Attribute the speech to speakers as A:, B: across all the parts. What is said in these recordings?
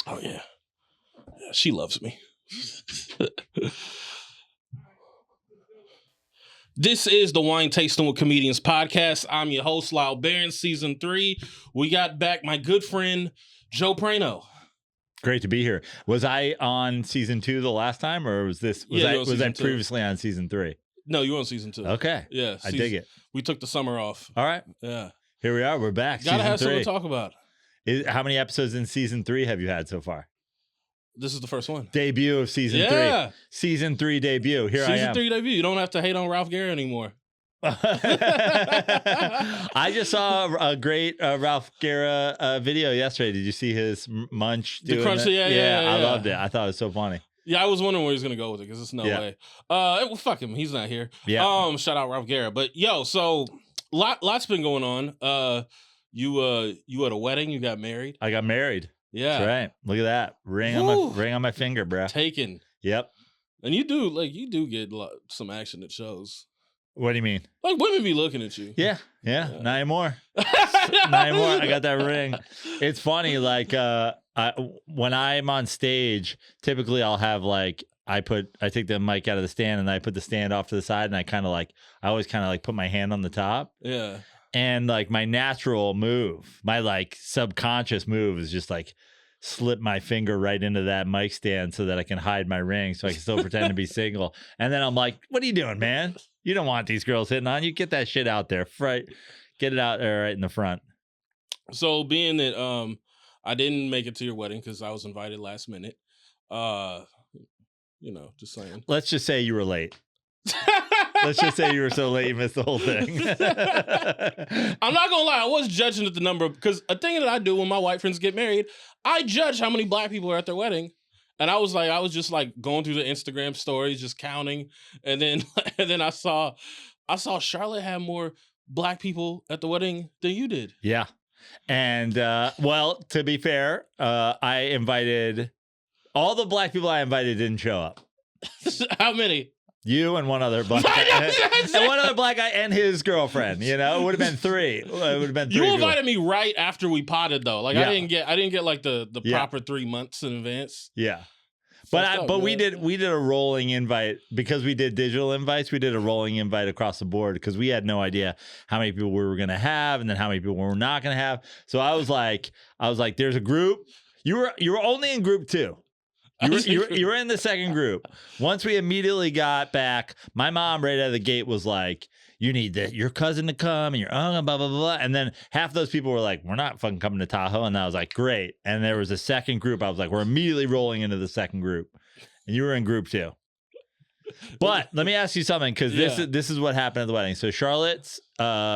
A: Oh, yeah. She loves me. This is the Wine Tasting with Comedians podcast. I'm your host, Lyall Behrens, season 3. We got back my good friend, Joe Praino.
B: Great to be here. Was I on season 2 the last time, or was I previously on season 3?
A: No, you were on season 2.
B: Okay.
A: Yeah.
B: I dig it.
A: We took the summer off.
B: All right.
A: Yeah.
B: Here we are. We're back.
A: Gotta have
B: season 3.
A: something to talk about.
B: How many episodes in season 3 have you had so far?
A: This is the first one.
B: Debut of season 3. Season 3 debut. Here I am.
A: Season 3 debut. You don't have to hate on Ralph Garrett anymore.
B: I just saw a great Ralph Garrett video yesterday. Did you see his munch?
A: The crunch, yeah.
B: I loved it. I thought it was so funny.
A: Yeah, I was wondering where he's gonna go with it because there's no way. Well, fuck him. He's not here.
B: Yeah.
A: Shout out Ralph Garrett. But yo, so lots been going on. You at a wedding? You got married?
B: I got married.
A: Yeah.
B: That's right. Look at that ring on my finger, bro.
A: Taken.
B: Yep.
A: And you do get some action at shows.
B: What do you mean?
A: Like women be looking at you.
B: Yeah. Not anymore. Not anymore. I got that ring. It's funny. Like when I'm on stage, typically I'll have like I take the mic out of the stand and I put the stand off to the side and I always kind of put my hand on the top.
A: Yeah.
B: And like my natural move, my like subconscious move is just like slip my finger right into that mic stand so that I can hide my ring so I can still pretend to be single. And then I'm like, what are you doing, man? You don't want these girls hitting on you. Get that shit out there. Get it out there right in the front.
A: So being that I didn't make it to your wedding because I was invited last minute. Just saying.
B: Let's just say you were late. Let's just say you were so late you missed the whole thing.
A: I'm not gonna lie, I was judging at the number because a thing that I do when my white friends get married, I judge how many black people are at their wedding. And I was just going through the Instagram stories, just counting, and then I saw Charlotte had more black people at the wedding than you did.
B: Yeah. And well, to be fair, I invited all the black people I invited didn't show up.
A: How many?
B: You and one other black guy, and one other black guy and his girlfriend. You know, it would have been 3. It would have been 3.
A: You invited me right after we potted though. Like I didn't get like the proper 3 months in advance.
B: Yeah, but we did a rolling invite because we did digital invites. We did a rolling invite across the board because we had no idea how many people we were gonna have and then how many people we were not gonna have. So I was like, there's a group. You were only in group 2. You were in the second group. Once we immediately got back, my mom right out of the gate was like, you need your cousin to come and your blah, blah, blah. And then half those people were like, we're not fucking coming to Tahoe. And I was like, great. And there was a second group. I was like, we're immediately rolling into the second group. And you were in group 2. But let me ask you something, because this is what happened at the wedding. So Charlotte's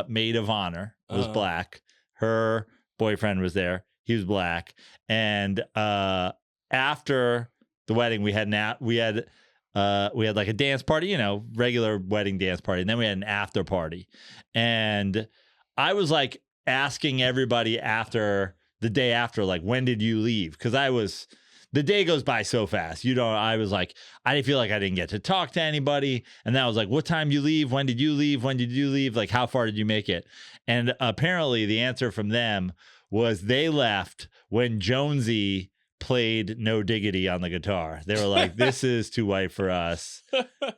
B: maid of honor was black. Her boyfriend was there. He was black. And after the wedding, we had like a dance party, regular wedding dance party, and then we had an after party. And I was like asking everybody after the day after, like, when did you leave? Because the day goes by so fast. I was like, I feel like I didn't get to talk to anybody. And then I was like, what time did you leave? When did you leave? When did you leave? Like, how far did you make it? And apparently the answer from them was they left when Jonesy played No Diggity on the guitar. They were like, this is too white for us.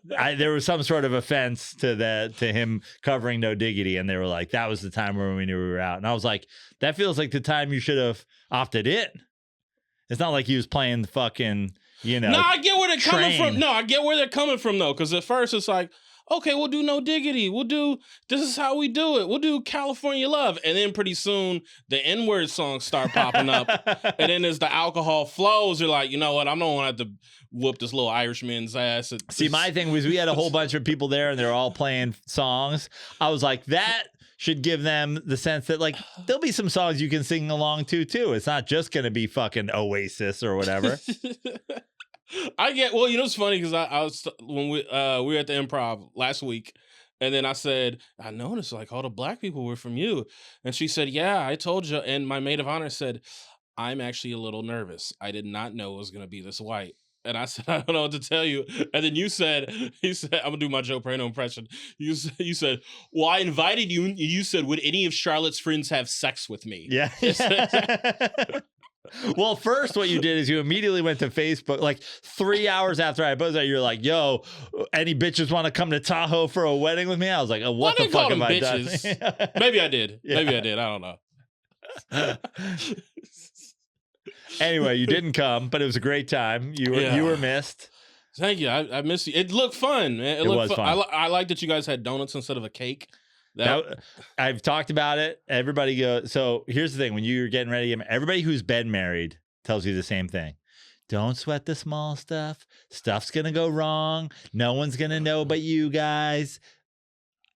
B: There was some sort of offense to him covering No Diggity, and they were like, that was the time when we knew we were out. And I was like, that feels like the time you should have opted in. It's not like he was playing the fucking, No,
A: I get where they're coming from. No, I get where they're coming from though, because at first it's like, okay, we'll do No Diggity. This is how we do it. We'll do California Love. And then pretty soon the N-word songs start popping up. And then as the alcohol flows, you're like, you know what? I don't want to have to whoop this little Irishman's ass.
B: See, my thing was we had a whole bunch of people there and they're all playing songs. I was like, that should give them the sense that, like, there'll be some songs you can sing along to, too. It's not just going to be fucking Oasis or whatever.
A: It's funny because I was when we were at the Improv last week, and then I said, I noticed like all the black people were from you, and she said, yeah, I told you. And my maid of honor said, I'm actually a little nervous. I did not know it was gonna be this white. And I said, I don't know what to tell you. And then he said, I'm gonna do my Joe Praino impression. You said, well, I invited you. You said, would any of Charlotte's friends have sex with me?
B: Yeah. Well, first, what you did is you immediately went to Facebook. Like 3 hours after I posted that, you're like, "Yo, any bitches want to come to Tahoe for a wedding with me?" I was like, "Oh, what the fuck have I done?"
A: Maybe I did.
B: Yeah.
A: Maybe I did. I don't know.
B: Anyway, you didn't come, but it was a great time. You were missed.
A: Thank you. I missed you. It looked fun, man. It
B: was fun.
A: I like that you guys had donuts instead of a cake.
B: I've talked about it. Everybody goes. So here's the thing: when you're getting ready, everybody who's been married tells you the same thing. Don't sweat the small stuff. Stuff's gonna go wrong. No one's gonna know but you guys.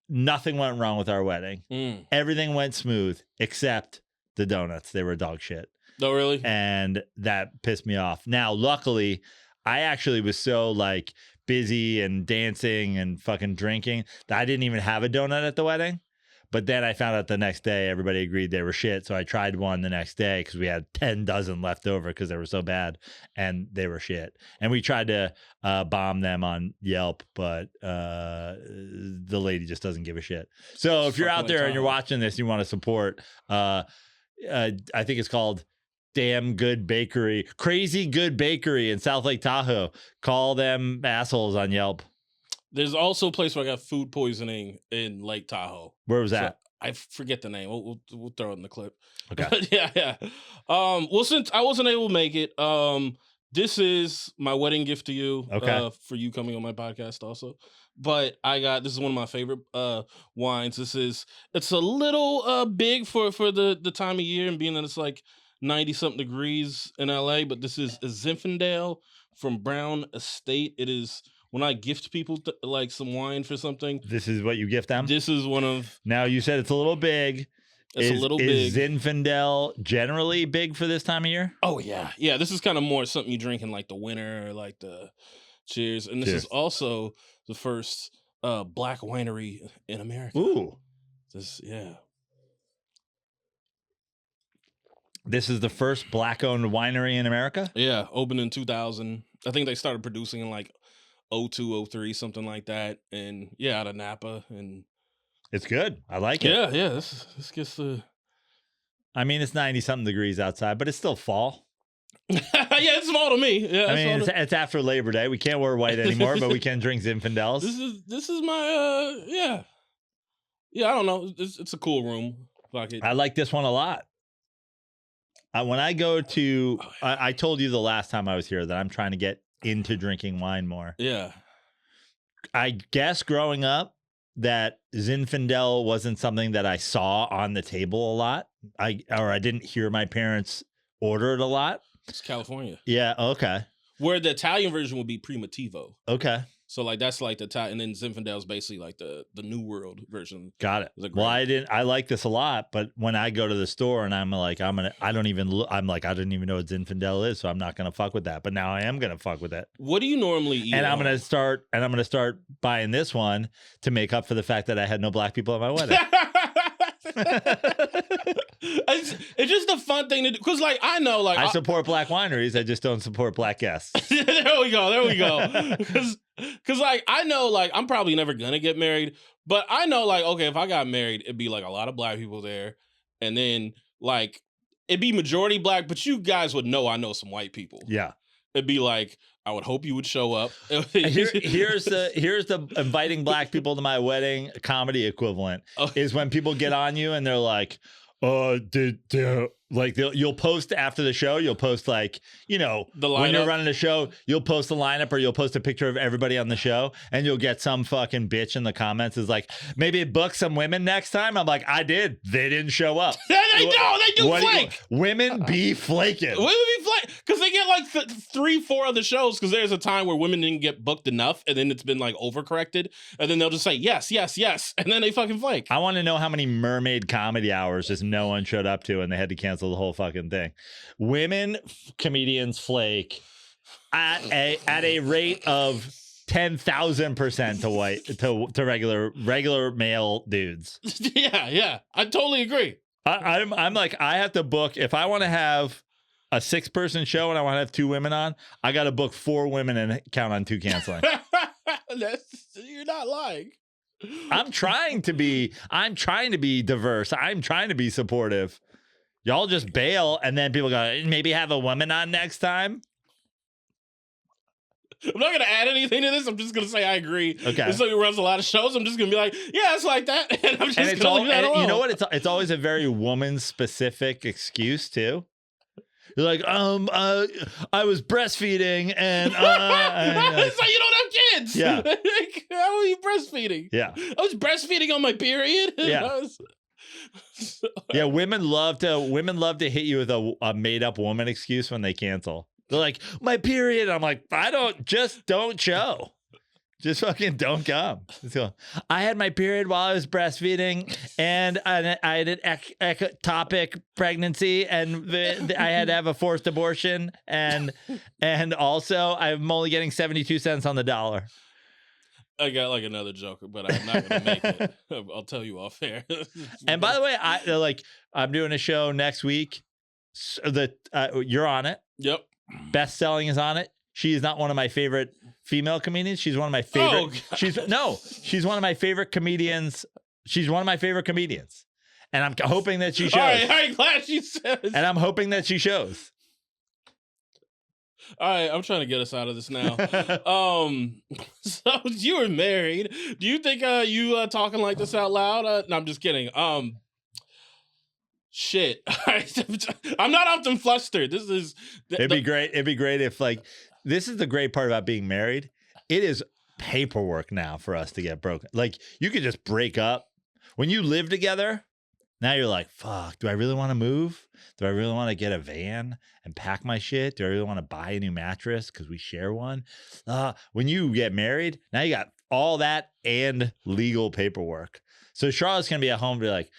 B: Nothing went wrong with our wedding. Everything went smooth except the donuts. They were dog shit.
A: Oh, really?
B: And that pissed me off. Now, luckily, I actually was so like busy and dancing and fucking drinking that I didn't even have a donut at the wedding. But then I found out the next day everybody agreed they were shit. So I tried one the next day because we had 10 dozen left over because they were so bad and they were shit. And we tried to bomb them on Yelp, but the lady just doesn't give a shit. So if you're out there and you're watching this, you want to support, I think it's called Damn Good Bakery, Crazy Good Bakery in South Lake Tahoe. Call them assholes on Yelp.
A: There's also a place where I got food poisoning in Lake Tahoe.
B: Where was that?
A: I forget the name. We'll throw it in the clip.
B: Okay.
A: Yeah. Well, since I wasn't able to make it, this is my wedding gift to you.
B: Okay.
A: For you coming on my podcast also. But this is one of my favorite wines. It's a little big for the time of year, and being that it's like 90-something degrees in LA, but this is a Zinfandel from Brown Estate. It is when I gift people like some wine for something.
B: This is what you gift them?
A: This is one of...
B: Now, you said it's a little big.
A: It's a little big.
B: Is Zinfandel generally big for this time of year?
A: Oh, yeah. Yeah, this is kind of more something you drink in like the winter or like the... Cheers. And this is also the first black winery in America.
B: Ooh.
A: Yeah.
B: This is the first black-owned winery in America?
A: Yeah, opened in 2000. I think they started producing in like 02, 03, something like that. And yeah, out of Napa. And
B: it's good. I like it.
A: Yeah. This gets the...
B: I mean, it's 90-something degrees outside, but it's still fall.
A: Yeah, it's fall to me. Yeah,
B: I mean, it's after Labor Day. We can't wear white anymore, but we can drink Zinfandels.
A: This is my yeah. I don't know. It's a cool room.
B: I like this one a lot. When I go to, I told you the last time I was here that I'm trying to get into drinking wine more.
A: Yeah.
B: I guess growing up that Zinfandel wasn't something that I saw on the table a lot. I didn't hear my parents order it a lot.
A: It's California.
B: Yeah. Okay. Where
A: the Italian version would be Primitivo.
B: Okay.
A: So like that's like the Italian, and then Zinfandel is basically like the New World version.
B: Got it. Well, I like this a lot, but when I go to the store and I'm like, I don't even know what Zinfandel is, so I'm not gonna fuck with that. But now I am gonna fuck with it.
A: What do you normally eat?
B: And I'm gonna start buying this one to make up for the fact that I had no black people at my wedding.
A: It's just a fun thing to do, because like I know, like
B: I support black wineries, I just don't support black guests.
A: There we go. Because like I know, like I'm probably never gonna get married, but I know, like, okay, if I got married, it'd be like a lot of black people there, and then like it'd be majority black, but you guys would know I know some white people.
B: Yeah.
A: It'd be like, I would hope you would show up.
B: Here's the inviting black people to my wedding comedy equivalent is when people get on you and they're like, like you'll post after the show, you'll post like, you know, when you're running a show, you'll post the lineup or you'll post a picture of everybody on the show, and you'll get some fucking bitch in the comments is like, maybe book some women next time. I'm like, I did. They didn't show up.
A: They do flake.
B: Women be flaking.
A: Women be flake because they get like 3-4 other shows, because there's a time where women didn't get booked enough, and then it's been like overcorrected, and then they'll just say yes, and then they fucking flake.
B: I want to know how many mermaid comedy hours just no one showed up to, and they had to cancel the whole fucking thing. Women comedians flake at a rate of 10,000% to regular male dudes.
A: Yeah, I totally agree.
B: I'm like, I have to book, if I want to have a 6-person show and I want to have 2 women on, I got to book 4 women and count on 2 canceling.
A: You're not lying.
B: I'm trying to be diverse. I'm trying to be supportive. Y'all just bail, and then people go, maybe have a woman on next time.
A: I'm not gonna add anything to this. I'm just gonna say I agree.
B: Okay.
A: And so he runs a lot of shows. I'm just gonna be like, yeah, it's like that, and I'm just gonna leave that alone.
B: You know what? It's always a very woman specific excuse too. You're like, I was breastfeeding, and
A: it's like you don't have kids.
B: Yeah.
A: Like, how are you breastfeeding?
B: Yeah.
A: I was breastfeeding on my period.
B: Yeah. Yeah. Women love to hit you with a made up woman excuse when they cancel. They're like, my period. I'm like, don't show. Just fucking don't come. So, I had my period while I was breastfeeding, and I had an ectopic pregnancy, and I had to have a forced abortion, and also I'm only getting 72 cents on the dollar.
A: I got like another joke, but I'm not gonna make it. I'll tell you off air.
B: And by the way, I'm doing a show next week. You're on it.
A: Yep.
B: Best Selling is on it. She is not one of my favorite female comedians. She's one of my favorite. She's one of my favorite comedians. She's one of my favorite comedians, and I'm hoping that she shows.
A: All right, I'm glad she says.
B: And I'm hoping that she shows.
A: All right, I'm trying to get us out of this now. So you were married. Do you think you talking like this out loud? No, I'm just kidding. Shit. I'm not often flustered.
B: It'd be great. It'd be great if this is the great part about being married. It is paperwork now for us to get broken. Like you could just break up. When you live together, now you're like, fuck, do I really want to move? Do I really want to get a van and pack my shit? Do I really want to buy a new mattress because we share one? When you get married, now you got all that and legal paperwork. So Charlotte's going to be at home and be like,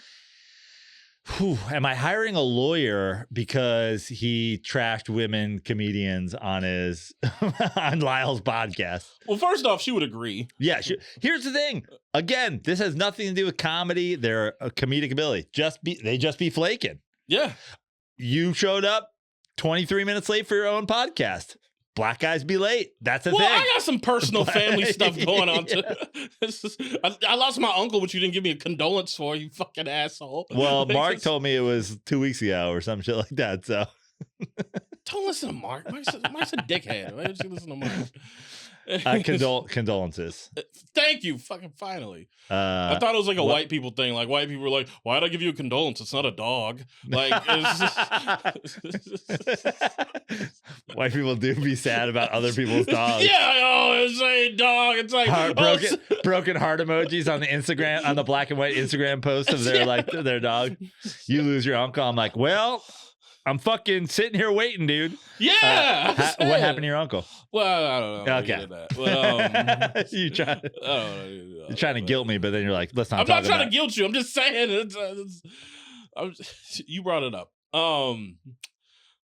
B: am I hiring a lawyer because he trashed women comedians on on Lyall's podcast?
A: Well, first off, she would agree.
B: Yeah. Here's the thing. Again, this has nothing to do with comedy. They're a comedic ability. They just be flaking.
A: Yeah. You
B: showed up 23 minutes late for your own podcast. Black guys be late. That's a thing.
A: I got some personal family stuff going on too. I lost my uncle, which you didn't give me a condolence for, you fucking asshole.
B: Well, Mark told me it was 2 weeks ago or some shit like that. So
A: don't listen to Mark. Mark's a dickhead. Why did you listen to Mark?
B: Condolences.
A: Thank you. Fucking finally. I thought it was like a white people thing. Like white people were like, "Why'd I give you a condolence? It's not a dog." Like,
B: white people do be sad about other people's dogs.
A: Yeah, it's a dog. It's like
B: broken heart emojis on the Instagram, on the black and white Instagram post of their dog. You lose your uncle. I'm like, well, I'm fucking sitting here waiting, dude.
A: Yeah.
B: What happened to your uncle?
A: Well, I don't know.
B: Okay.
A: But,
B: you're trying to guilt me, but then you're like, let's not.
A: I'm not trying to guilt you. I'm just saying. You brought it up.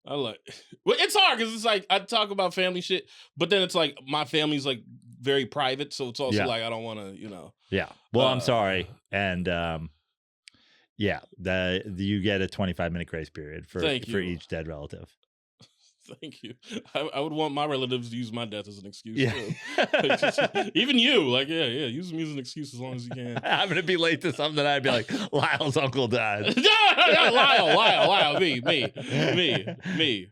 A: It's hard because it's like I talk about family shit, but then it's like my family's like very private, so it's also like I don't want to,
B: Yeah. Well, I'm sorry, and yeah, you get a 25-minute grace period for each dead relative.
A: Thank you. I would want my relatives to use my death as an excuse. Yeah. Even you, use me as an excuse as long as you can.
B: I'm gonna be late to something. I'd be like, Lyall's uncle died.
A: No, Lyall, me.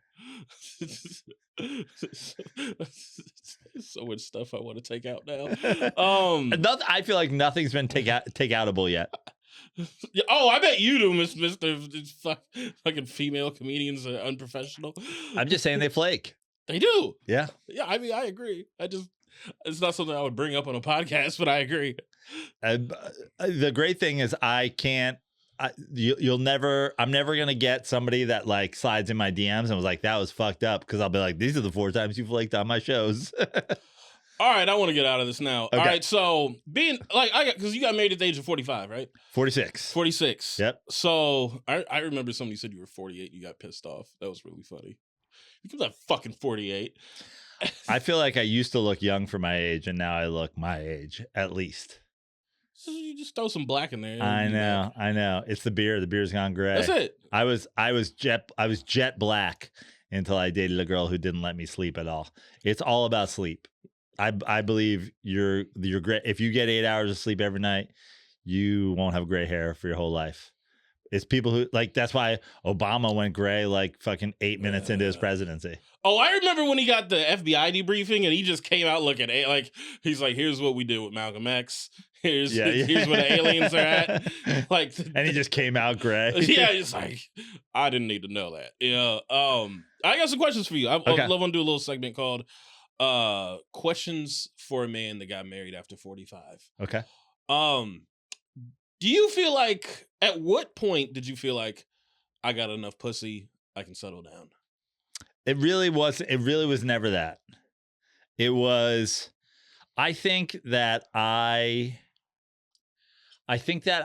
A: So much stuff I want to take out now.
B: I feel like nothing's been take-outable yet.
A: Oh, I bet you do, Mr. Fucking female comedians are unprofessional.
B: I'm just saying they flake.
A: They do.
B: Yeah.
A: Yeah, I mean, I agree. It's not something I would bring up on a podcast, but I agree.
B: The great thing is I'm never going to get somebody that like slides in my DMs and was like, that was fucked up. Because I'll be like, these are the 4 times you flaked on my shows.
A: All right, I want to get out of this now. Okay. All right, so being like because you got married at the age of 45, right?
B: 46.
A: 46.
B: Yep.
A: So I remember somebody said you were 48. You got pissed off. That was really funny. Because I'm fucking 48.
B: I feel like I used to look young for my age, and now I look my age at least.
A: So you just throw some black in there.
B: I know. It's the beer. The beer's gone gray.
A: That's it.
B: I was jet black until I dated a girl who didn't let me sleep at all. It's all about sleep. I believe you're great. If you get 8 hours of sleep every night, you won't have gray hair for your whole life. It's people who like, that's why Obama went gray like fucking 8 minutes into his presidency.
A: Oh, I remember when he got the FBI debriefing and he just came out looking like, he's like, here's what we did with Malcolm X. Here's where the aliens are at. Like,
B: and he just came out gray.
A: Yeah, he's like, I didn't need to know that. Yeah. I got some questions for you. I'd love to do a little segment called Questions for a Man That Got Married After 45.
B: Okay.
A: Do you feel like, at what point did you feel like I got enough pussy, I can settle down?
B: It really was never that. It was, I think that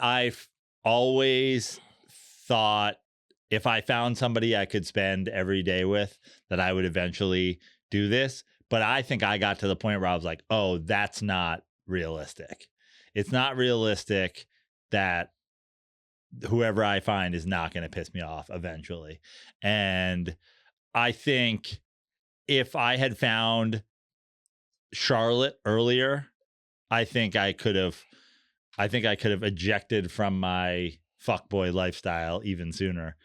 B: I've always thought if I found somebody I could spend every day with, that I would eventually do this. But I think I got to the point where I was like, oh, that's not realistic. It's not realistic that whoever I find is not going to piss me off eventually. And I think if I had found Charlotte earlier, I think I could have ejected from my fuckboy lifestyle even sooner.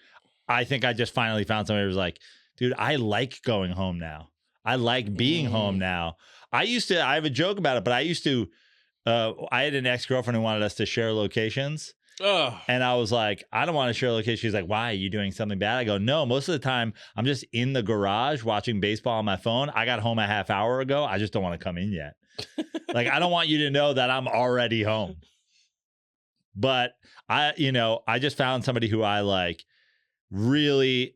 B: I think I just finally found somebody who was like, dude, I like going home now. I like being home now. I have a joke about it, but I had an ex-girlfriend who wanted us to share locations. And I was like, I don't want to share a location. She's like, why? Are you doing something bad? I go, no, most of the time I'm just in the garage watching baseball on my phone. I got home a half hour ago. I just don't want to come in yet. Like, I don't want you to know that I'm already home. But I just found somebody who I like really,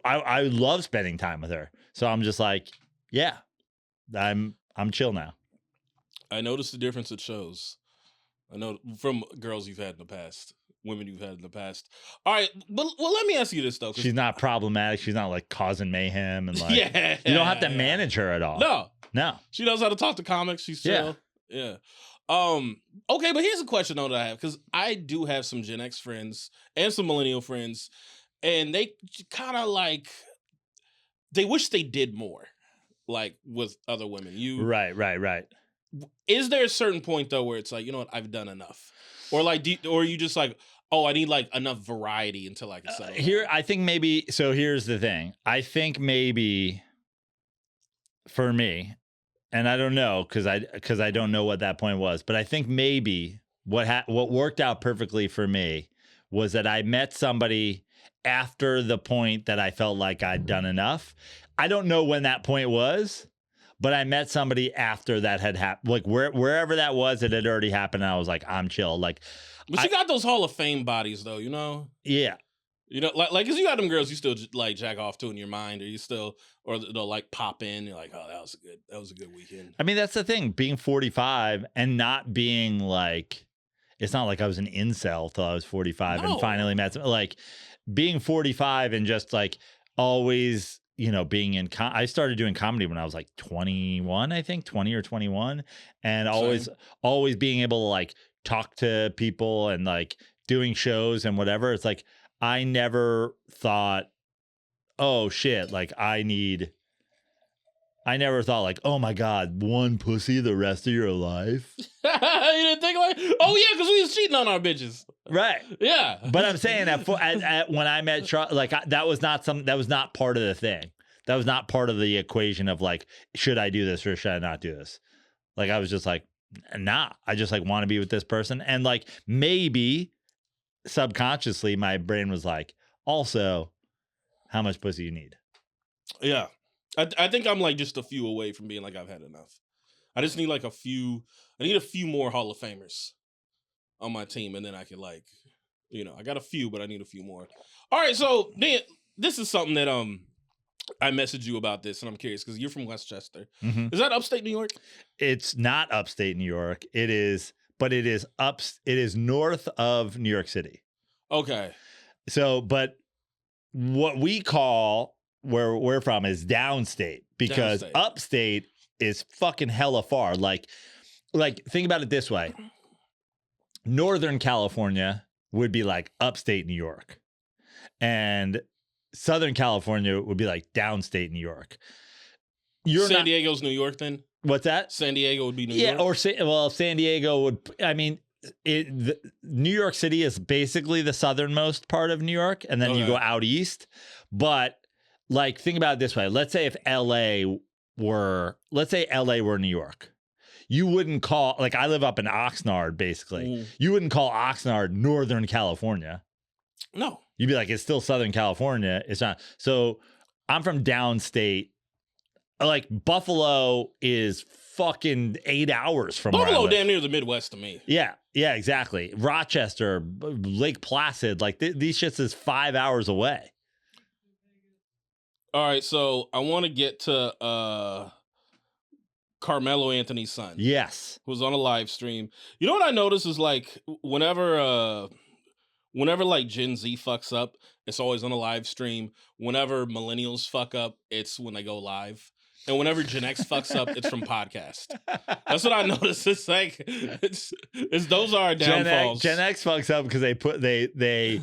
B: I love spending time with her. So I'm just like, yeah, I'm chill now.
A: I noticed the difference it shows. I know from girls you've had in the past, women you've had in the past. All right, well, let me ask you this though.
B: She's not problematic. She's not like causing mayhem and like, you don't have to manage her at all. No.
A: She knows how to talk to comics. She's chill. Yeah. Okay, but here's a question though that I have, because I do have some Gen X friends and some millennial friends, and they kind of like, they wish they did more, like with other women.
B: Right.
A: Is there a certain point though where it's like, you know what, I've done enough, or like, or you just like, oh, I need like enough variety until I can settle
B: here. I think maybe. So here's the thing. I think maybe for me, and I don't know because I don't know what that point was, but I think maybe what worked out perfectly for me was that I met somebody after the point that I felt like I'd done enough. I don't know when that point was, but I met somebody after that had happened. Like wherever that was, it had already happened. And I was like, I'm chill. Like,
A: but you got those Hall of Fame bodies though, you know?
B: Yeah.
A: You know, like, cause you got them girls you still like jack off to in your mind, or you still, or they'll like pop in. You're like, oh, that was a good weekend.
B: I mean, that's the thing, being 45 and not being like, it's not like I was an incel till I was 45 and finally met some, like being 45 and just like always, you know, being in, I started doing comedy when I was like 21, I think 20 or 21. And always being able to like talk to people and like doing shows and whatever. It's like, I never thought, oh shit, like I never thought like, oh my God, one pussy the rest of your life.
A: You didn't think like, oh yeah, because we was cheating on our bitches.
B: Right.
A: Yeah.
B: But I'm saying that when I met Charlotte, like that was not part of the thing. That was not part of the equation of like, should I do this or should I not do this? Like, I was just like, nah, I just like want to be with this person. And like, maybe subconsciously my brain was like, also, how much pussy you need?
A: Yeah. I think I'm like just a few away from being like, I've had enough. I just need like a few more Hall of Famers on my team, and then I can like, you know, I got a few, but I need a few more. All right, so Dan, this is something that I messaged you about this, and I'm curious because you're from Westchester. Mm-hmm. Is that upstate New York?
B: It's not upstate New York. It is north of New York City.
A: Okay.
B: So, but what we call where we're from is downstate, because upstate is fucking hella far. Like think about it this way. Northern California would be like upstate New York, and Southern California would be like downstate New York.
A: San Diego's New York then?
B: What's that?
A: San Diego would be New York?
B: Yeah, San Diego would, I mean, New York City is basically the southernmost part of New York, and then you go out east. But like, think about it this way: let's say LA were New York. You wouldn't call, like, I live up in Oxnard, basically. You wouldn't call Oxnard Northern California.
A: No.
B: You'd be like, it's still Southern California. It's not. So I'm from downstate. Like, Buffalo is fucking 8 hours from
A: Buffalo, damn near the Midwest to me.
B: Yeah, exactly. Rochester, Lake Placid, like these shits is 5 hours away.
A: All right, so I want to get to Carmelo Anthony's son.
B: Yes.
A: Who was on a live stream. You know what I noticed is, like, whenever like Gen Z fucks up, it's always on a live stream. Whenever millennials fuck up, it's when they go live. And whenever Gen X fucks up, it's from podcast. That's what I noticed. It's like it's those are our downfalls.
B: Gen X fucks up because they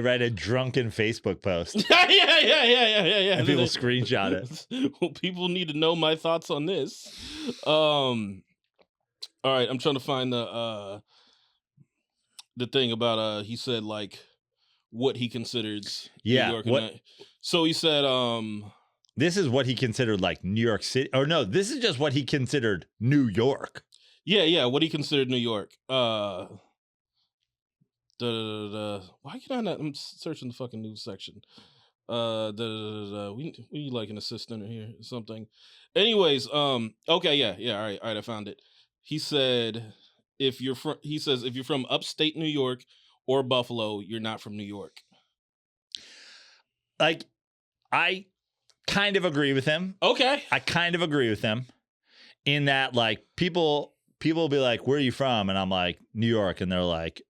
B: write a drunken Facebook post.
A: Yeah.
B: And people screenshot it.
A: Well, people need to know my thoughts on this. All right, I'm trying to find the thing about he said, like, what he considers New York. So he said
B: this is what he considered, like, New York City. Or no, this is just what he considered New York.
A: Yeah, what he considered New York. Why can I not? I'm searching the fucking news section. We need like an assistant here or something. Anyways, okay, yeah, all right, I found it. He said if you're from upstate New York or Buffalo, you're not from New York.
B: Like, I kind of agree with him.
A: Okay.
B: I kind of agree with him in that, like, people will be like, where are you from? And I'm like, New York. And they're like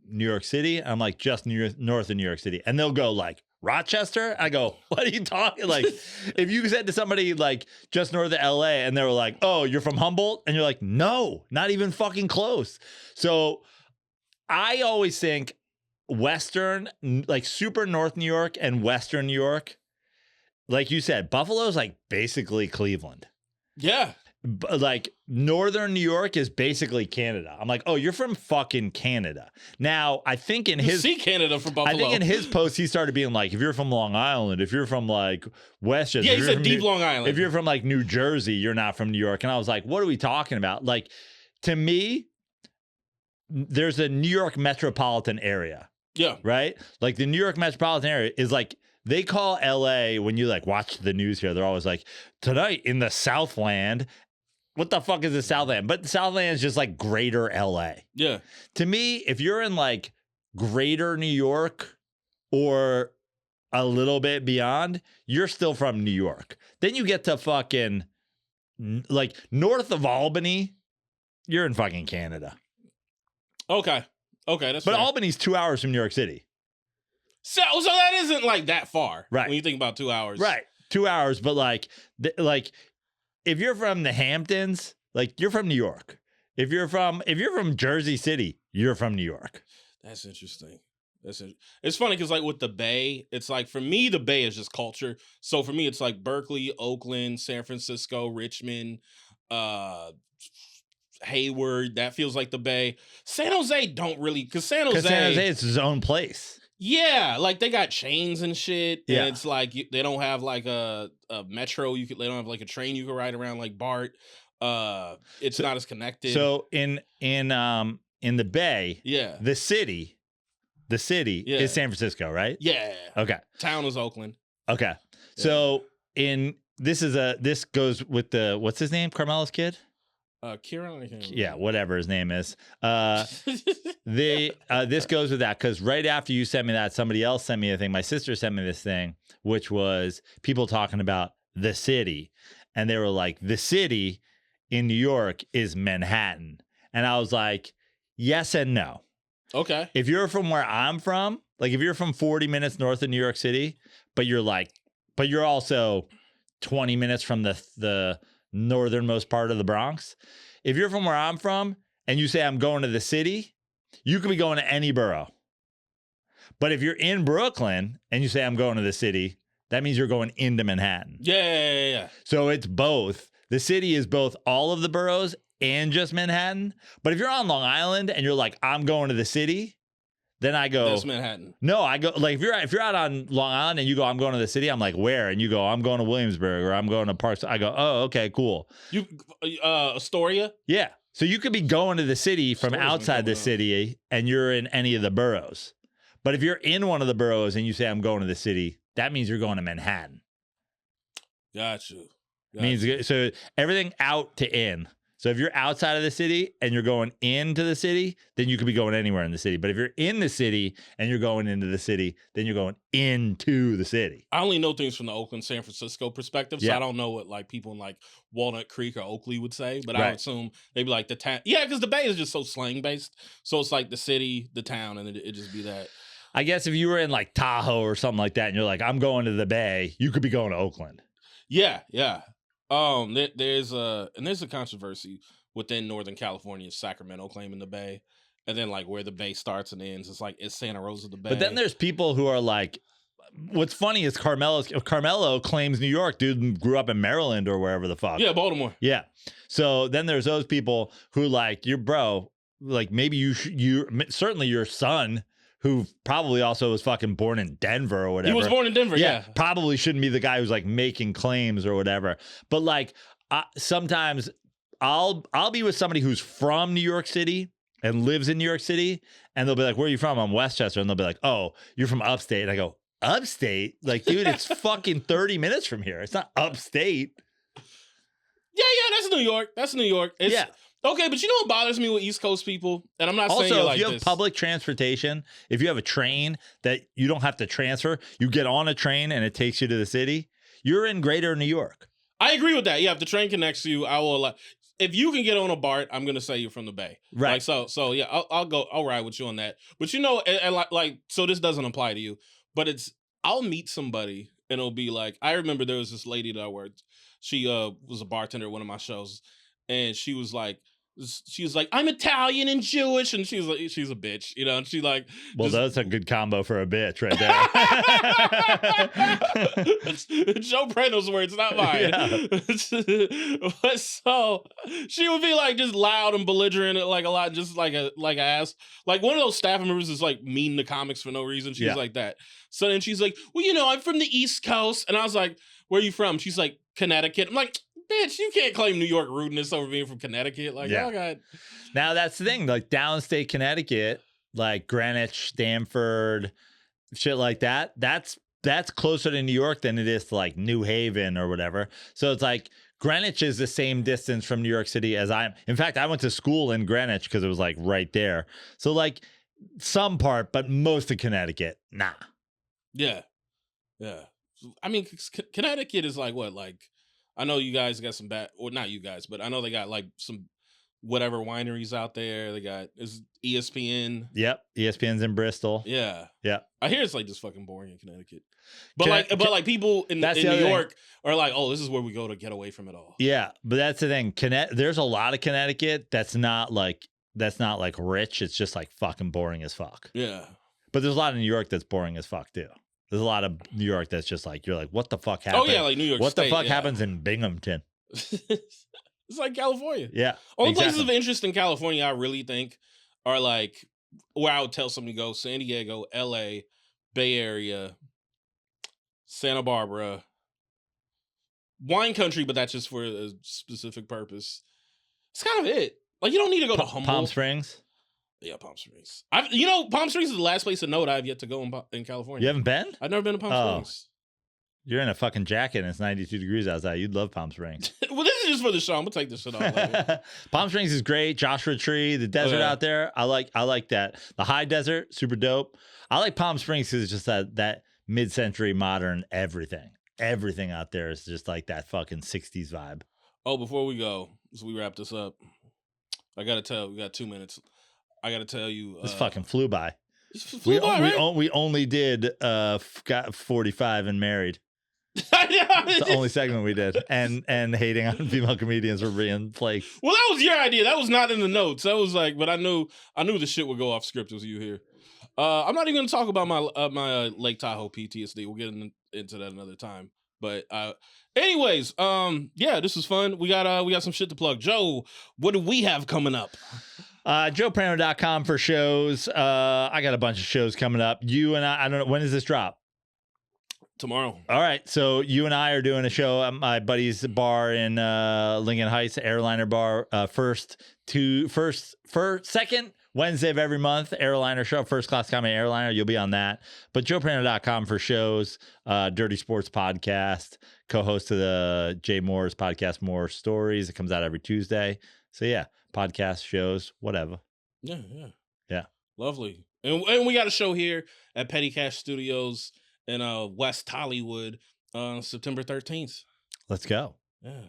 B: New York City. I'm like, just north of New York City. And they'll go like, Rochester? I go, what are you talking? Like, if you said to somebody like just north of LA and they were like, oh, you're from Humboldt? And you're like, no, not even fucking close. So I always think Western, like super North New York and Western New York, like you said, Buffalo's like basically Cleveland.
A: Yeah.
B: Like, Northern New York is basically Canada. I'm like, oh, you're from fucking Canada. Now, I think in his
A: see Canada from Buffalo.
B: I think in his post he started being like, if you're from Long Island, if you're from like Westchester,
A: yeah, he said deep Long Island.
B: If you're from like New Jersey, you're not from New York. And I was like, what are we talking about? Like, to me, there's a New York metropolitan area.
A: Yeah.
B: Right? Like, the New York metropolitan area is like, they call LA, when you like watch the news here, they're always like, tonight in the Southland. What the fuck is the Southland? But the Southland is just like greater LA.
A: Yeah.
B: To me, if you're in like greater New York or a little bit beyond, you're still from New York. Then you get to fucking like north of Albany, you're in fucking Canada.
A: Okay, that's
B: but
A: fair.
B: Albany's 2 hours from New York City.
A: So that isn't like that far,
B: right?
A: When you think about 2 hours,
B: right? 2 hours, but like if you're from the Hamptons, like, you're from New York. If you're from Jersey City, you're from New York.
A: That's interesting. It's funny because, like, with the Bay, it's like, for me, the Bay is just culture. So for me, it's like Berkeley, Oakland, San Francisco, Richmond, Hayward. That feels like the Bay. San Jose don't really, because San Jose
B: is its own place.
A: Yeah, like, they got chains and shit.
B: Yeah.
A: And it's like they don't have like a metro. They don't have like a train you can ride around like BART. It's not as connected.
B: So in the Bay,
A: yeah,
B: the city is San Francisco, right?
A: Yeah.
B: Okay.
A: Town is Oakland.
B: Okay. Yeah. So this goes with the, what's his name? Carmelo's kid?
A: Kiyan.
B: Yeah, whatever his name is. This goes with that, because right after you sent me that, somebody else sent me a thing. My sister sent me this thing, which was people talking about the city, and they were like, the city in New York is Manhattan, and I was like, yes and no.
A: Okay.
B: If you're from where I'm from, like, if you're from 40 minutes north of New York City, but you're also 20 minutes from the northernmost part of the Bronx. If you're from where I'm from and you say I'm going to the city, you could be going to any borough. But if you're in Brooklyn and you say I'm going to the city, that means you're going into Manhattan.
A: Yeah.
B: So it's both. The city is both all of the boroughs in just Manhattan. But if you're on Long Island and you're like, I'm going to the city, then I go,
A: that's Manhattan.
B: No, I go like if you're out on Long Island and you go, I'm going to the city, I'm like, where? And you go, I'm going to Williamsburg or I'm going to Parks. I go, oh, okay, cool.
A: You Astoria?
B: Yeah. So you could be going to the city from outside the city and you're in any of the boroughs. But if you're in one of the boroughs and you say I'm going to the city, that means you're going to Manhattan.
A: Got you.
B: Means so everything out to in. So if you're outside of the city and you're going into the city, then you could be going anywhere in the city. But if you're in the city and you're going into the city, then you're going into the city.
A: I only know things from the Oakland, San Francisco perspective, so I don't know what like people in like Walnut Creek or Oakley would say. But I would assume they'd be like the town. Yeah, because the Bay is just so slang based. So it's like the city, the town, and it just be that.
B: I guess if you were in like Tahoe or something like that, and you're like, I'm going to the Bay, you could be going to Oakland.
A: Yeah. There's a controversy within Northern California, Sacramento claiming the Bay, and then like where the Bay starts and ends, it's like it's Santa Rosa the Bay.
B: But then there's people who are like, what's funny is Carmelo claims New York, dude grew up in Maryland or wherever the fuck.
A: Yeah, Baltimore.
B: Yeah. So then there's those people who like your bro, like maybe you certainly your son, who probably also was fucking born in Denver or whatever.
A: He was born in Denver, yeah.
B: Probably shouldn't be the guy who's like making claims or whatever. But like sometimes I'll be with somebody who's from New York City and lives in New York City, and they'll be like, where are you from? I'm Westchester. And they'll be like, oh, you're from upstate. And I go, upstate? Like, dude, it's fucking 30 minutes from here. It's not upstate.
A: Yeah, that's New York. That's New York. Yeah. Okay, but you know what bothers me with East Coast people? And I'm not saying
B: also,
A: like
B: if you have public transportation, if you have a train that you don't have to transfer, you get on a train and it takes you to the city, you're in greater New York.
A: I agree with that. Yeah, if the train connects you, I will. If you can get on a BART, I'm gonna say you're from the Bay.
B: Right.
A: Like, so yeah, I'll ride with you on that. But you know, and like, so this doesn't apply to you, but I'll meet somebody and it'll be like, I remember there was this lady that I worked. She was a bartender at one of my shows, and she was like, I'm Italian and Jewish, and she's like, she's a bitch, you know, and she like,
B: well, that's a good combo for a bitch right there.
A: Joe Praino's words, not mine. But so she would be like just loud and belligerent, like a lot, just like a ass, like one of those staff members is like mean to comics for no reason. She's like that. So then she's like, well, you know, I'm from the East Coast, and I was like, where are you from? She's like, Connecticut. I'm like, bitch, you can't claim New York rudeness over being from Connecticut. Like, oh God.
B: Now that's the thing, like downstate Connecticut, like Greenwich, Stamford, shit like that. That's closer to New York than it is to like New Haven or whatever. So it's like Greenwich is the same distance from New York City as I am. In fact, I went to school in Greenwich because it was like right there. So like some part, but most of Connecticut, nah.
A: Yeah. I mean, Connecticut is like what, like. I know you guys got some bad, or not you guys, but I know they got like some whatever wineries out there. They got ESPN.
B: Yep, ESPN's in Bristol.
A: Yeah. I hear it's like just fucking boring in Connecticut, but like people in New York are like, oh, this is where we go to get away from it all.
B: Yeah, but that's the thing. There's a lot of Connecticut that's not like rich. It's just like fucking boring as fuck.
A: Yeah,
B: but there's a lot of New York that's boring as fuck too. There's a lot of New York that's just like, you're like, what the fuck happened?
A: Oh, yeah, like New York
B: What
A: State,
B: the fuck happens in Binghamton?
A: It's like California.
B: Yeah.
A: Only places of interest in California, I really think, are like where I would tell somebody to go: San Diego, LA, Bay Area, Santa Barbara. Wine country, but that's just for a specific purpose. It's kind of it. Like, you don't need to go to Humboldt.
B: Palm Springs?
A: Yeah, Palm Springs. Palm Springs is the last place to know that I've yet to go in California.
B: You haven't been?
A: I've never been to Palm Springs.
B: You're in a fucking jacket and it's 92 degrees outside. You'd love Palm Springs.
A: Well, this is just for the show. I'm gonna take this shit off later.
B: Palm Springs is great. Joshua Tree, the desert out there. I like that. The high desert, super dope. I like Palm Springs because it's just that mid-century modern everything. Everything out there is just like that fucking 60s vibe.
A: Oh, before we go, as we wrap this up, I gotta tell. We got 2 minutes. I gotta tell you,
B: this fucking flew by.
A: We
B: only did got 45 and married. It's the only segment we did, and hating on female comedians for being flake.
A: Well, that was your idea. That was not in the notes. That was like, but I knew the shit would go off script with you here. I'm not even gonna talk about my Lake Tahoe PTSD. We'll get into that another time. But anyways, yeah, this was fun. We got some shit to plug. Joe, what do we have coming up?
B: JoePraino.com for shows. I got a bunch of shows coming up. You and I don't know, when does this drop?
A: Tomorrow.
B: All right. So you and I are doing a show at my buddy's bar in Lincoln Heights, Airliner Bar. Second Wednesday of every month, Airliner show, First Class Comedy Airliner. You'll be on that. But JoePraino.com for shows, Dirty Sports Podcast, co-host of the Jay Moore's podcast, More Stories. It comes out every Tuesday. So yeah, podcast, shows, whatever.
A: Yeah.
B: Lovely.
A: And we got a show here at Petty Cash Studios in West Hollywood on September 13th.
B: Let's go.
A: Yeah.